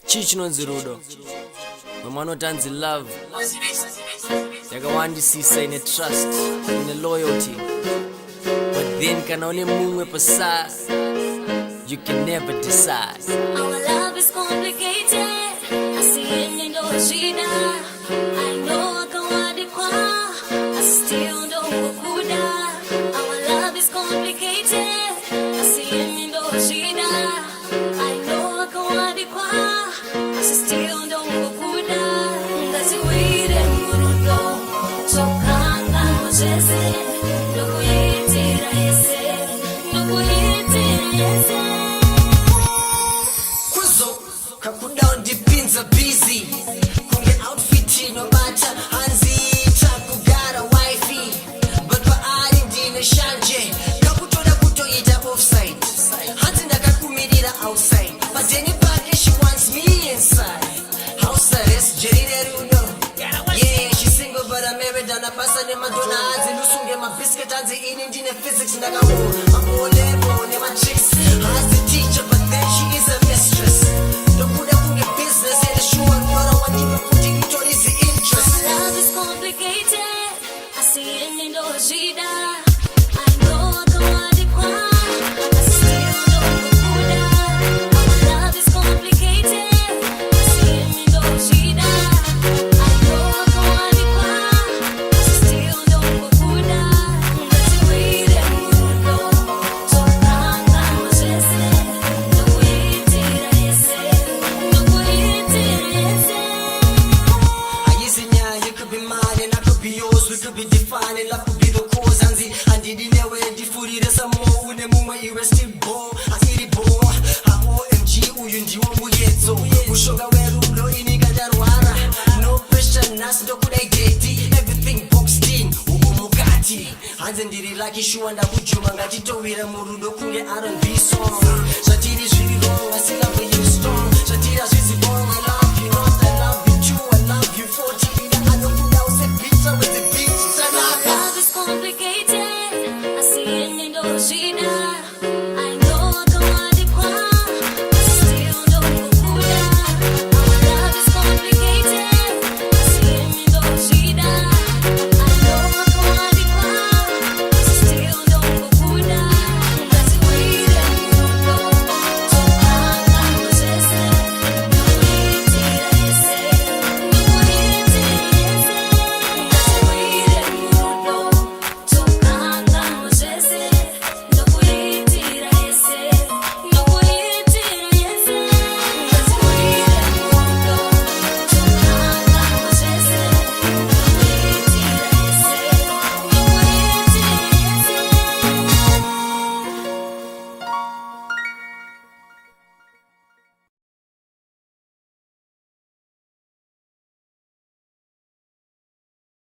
Chichinonzi Rudo Mama Tanzi love yakawandisisa ine trust ine loyalty, but then can only move per side. You can never decide. Our love is complicated. I see it in Indochina. I know I can want it qua. I still don't go good. Our love is complicated. I see it in Indochina. I know I can want it qua. I still don't go good. That's the way that we don't know. So can't go just no way to no way to Kaku down the pins are busy. Kunge outfit no matter hanzi taku gara wifey. But for ari ndine shanje. Kaku toda kutoita offside. Hanzi ndakakumirira outside. But then back she wants me inside. House arrest Jerry Rudo. Yeah, she's single but I'm married and a person in Madonna. Hanzi lusunge my biscuit hanzi in ndine physics ndakamu. I'm all level my chicks. Hanzi teacher but then she is a mistress. Love is complicated. I see it in Indochina. I know I can want it qua. I still don't go good. Our love is complicated. I see it in Indochina. I know I can want it qua. I still don't go good. That's the way that we go. So can't go just no way to no way to You could be mine and I could be yours. We could be defining, love could be the cause. And the dinner when the food is some more. When the moment you rest in ball, I see the ball. OMG, Uyundi, Umuyezo. Ushoga Werulo, Inigadarwara. No pressure, Nas, no could I get it. Everything boxed in, Umugati. Hands and the like issue and Abujumangati, Towira Murudo, Kunge, R&B song. So it is really wrong. I still love you.